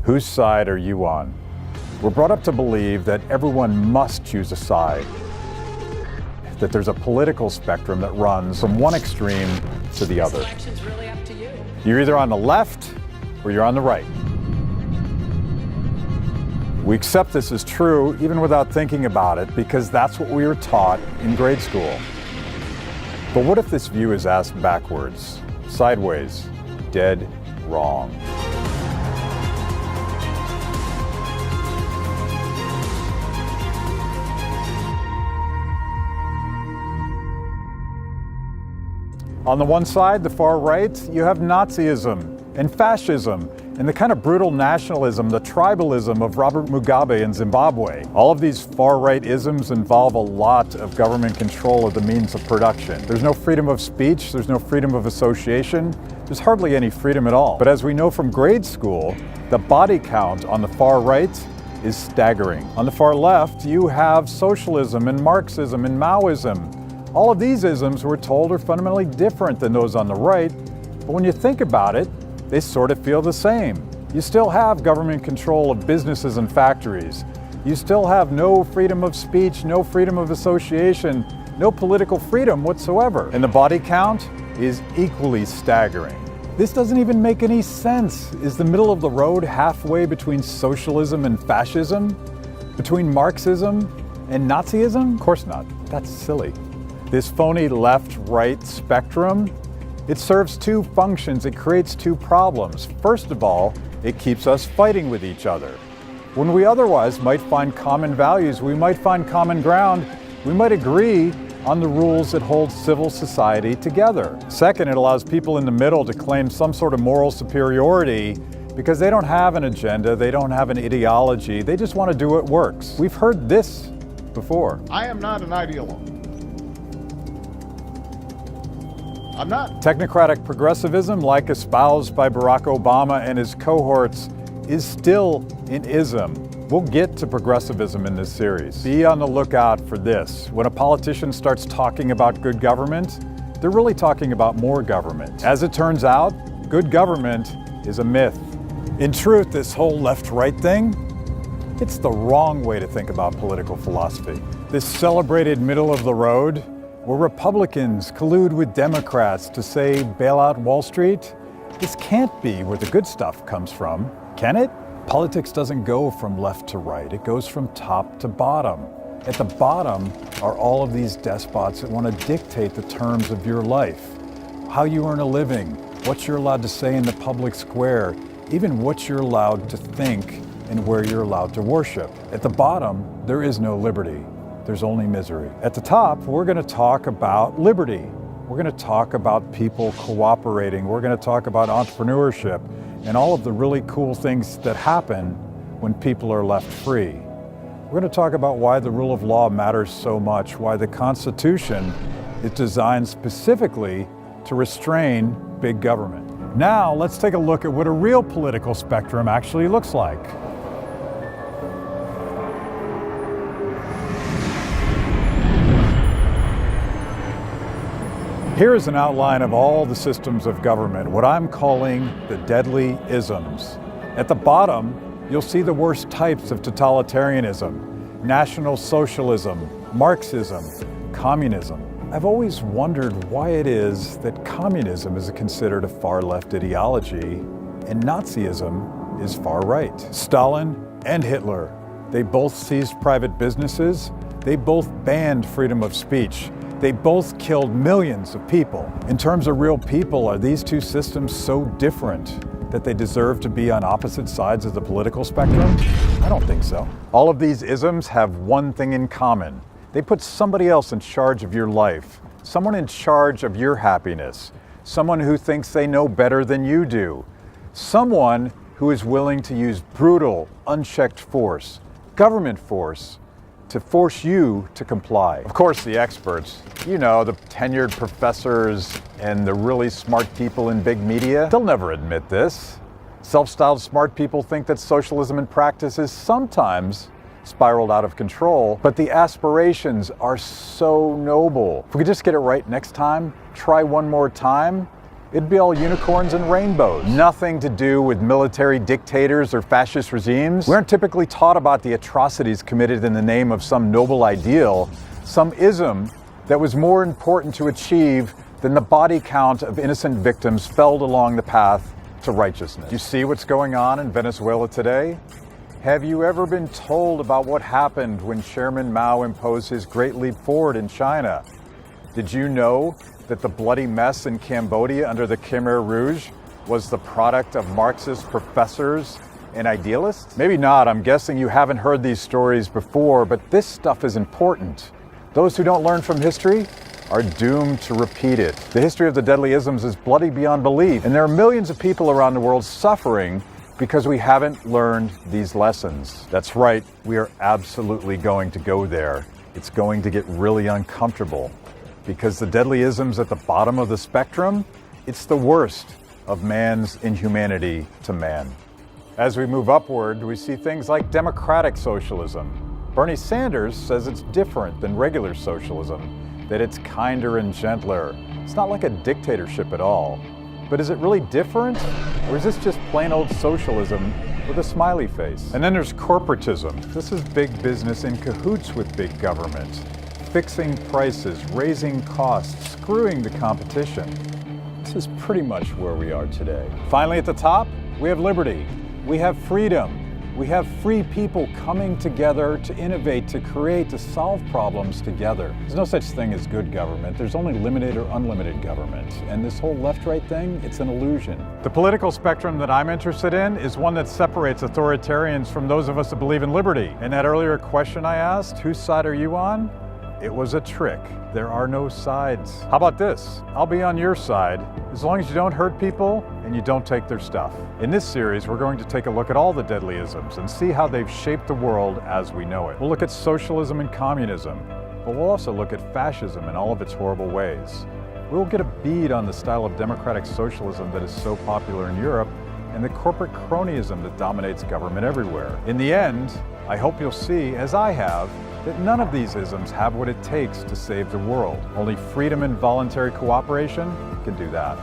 Whose side are you on? We're brought up to believe that everyone must choose a side, that there's a political spectrum that runs from one extreme to the other. This election's really up to you. You're either on the left or you're on the right. We accept this as true even without thinking about it because that's what we were taught in grade school. But what if this view is asked backwards, sideways, dead wrong? On the one side, the far right, you have Nazism and fascism and the kind of brutal nationalism, the tribalism of Robert Mugabe in Zimbabwe. All of these far-right isms involve a lot of government control of the means of production. There's no freedom of speech, there's no freedom of association, there's hardly any freedom at all. But as we know from grade school, the body count on the far right is staggering. On the far left, you have socialism and Marxism and Maoism. All of these isms, we're told, are fundamentally different than those on the right, but when you think about it, they sort of feel the same. You still have government control of businesses and factories. You still have no freedom of speech, no freedom of association, no political freedom whatsoever. And the body count is equally staggering. This doesn't even make any sense. Is the middle of the road halfway between socialism and fascism? Between Marxism and Nazism? Of course not. That's silly. This phony left-right spectrum, it serves two functions. It creates two problems. First of all, it keeps us fighting with each other. When we otherwise might find common values, we might find common ground, we might agree on the rules that hold civil society together. Second, it allows people in the middle to claim some sort of moral superiority because they don't have an agenda, they don't have an ideology, they just want to do what works. We've heard this before. I am not an ideologue. I'm not. Technocratic progressivism, like espoused by Barack Obama and his cohorts, is still an ism. We'll get to progressivism in this series. Be on the lookout for this. When a politician starts talking about good government, they're really talking about more government. As it turns out, good government is a myth. In truth, this whole left-right thing, it's the wrong way to think about political philosophy. This celebrated middle of the road, where Republicans collude with Democrats to say bail out Wall Street, this can't be where the good stuff comes from, can it? Politics doesn't go from left to right, it goes from top to bottom. At the bottom are all of these despots that want to dictate the terms of your life, how you earn a living, what you're allowed to say in the public square, even what you're allowed to think and where you're allowed to worship. At the bottom, there is no liberty. There's only misery. At the top, we're going to talk about liberty. We're going to talk about people cooperating. We're going to talk about entrepreneurship and all of the really cool things that happen when people are left free. We're going to talk about why the rule of law matters so much, why the Constitution is designed specifically to restrain big government. Now, let's take a look at what a real political spectrum actually looks like. Here is an outline of all the systems of government, what I'm calling the deadly isms. At the bottom, you'll see the worst types of totalitarianism, National Socialism, Marxism, Communism. I've always wondered why it is that communism is considered a far-left ideology and Nazism is far-right. Stalin and Hitler, they both seized private businesses, they both banned freedom of speech, they both killed millions of people. In terms of real people, are these two systems so different that they deserve to be on opposite sides of the political spectrum? I don't think so. All of these isms have one thing in common. They put somebody else in charge of your life, someone in charge of your happiness, someone who thinks they know better than you do, someone who is willing to use brutal, unchecked force, government force, to force you to comply. Of course, the experts, you know, the tenured professors and the really smart people in big media, they'll never admit this. Self-styled smart people think that socialism in practice is sometimes spiraled out of control, but the aspirations are so noble. If we could just get it right next time, try one more time, it'd be all unicorns and rainbows. Nothing to do with military dictators or fascist regimes. We aren't typically taught about the atrocities committed in the name of some noble ideal, some ism that was more important to achieve than the body count of innocent victims felled along the path to righteousness. You see what's going on in Venezuela today? Have you ever been told about what happened when Chairman Mao imposed his Great Leap Forward in China? Did you know that the bloody mess in Cambodia under the Khmer Rouge was the product of Marxist professors and idealists? Maybe not. I'm guessing you haven't heard these stories before, but this stuff is important. Those who don't learn from history are doomed to repeat it. The history of the Deadly Isms is bloody beyond belief, and there are millions of people around the world suffering because we haven't learned these lessons. That's right, we are absolutely going to go there. It's going to get really uncomfortable because the Deadly Isms at the bottom of the spectrum, it's the worst of man's inhumanity to man. As we move upward, we see things like democratic socialism. Bernie Sanders says it's different than regular socialism, that it's kinder and gentler. It's not like a dictatorship at all. But is it really different? Or is this just plain old socialism with a smiley face? And then there's corporatism. This is big business in cahoots with big government, fixing prices, raising costs, screwing the competition. This is pretty much where we are today. Finally, at the top, we have liberty. We have freedom. We have free people coming together to innovate, to create, to solve problems together. There's no such thing as good government. There's only limited or unlimited government. And this whole left-right thing, it's an illusion. The political spectrum that I'm interested in is one that separates authoritarians from those of us that believe in liberty. And that earlier question I asked, whose side are you on? It was a trick. There are no sides. How about this? I'll be on your side as long as you don't hurt people and you don't take their stuff. In this series, we're going to take a look at all the Deadly Isms and see how they've shaped the world as we know it. We'll look at socialism and communism, but we'll also look at fascism in all of its horrible ways. We'll get a bead on the style of democratic socialism that is so popular in Europe and the corporate cronyism that dominates government everywhere. In the end, I hope you'll see, as I have, that none of these isms have what it takes to save the world. Only freedom and voluntary cooperation can do that.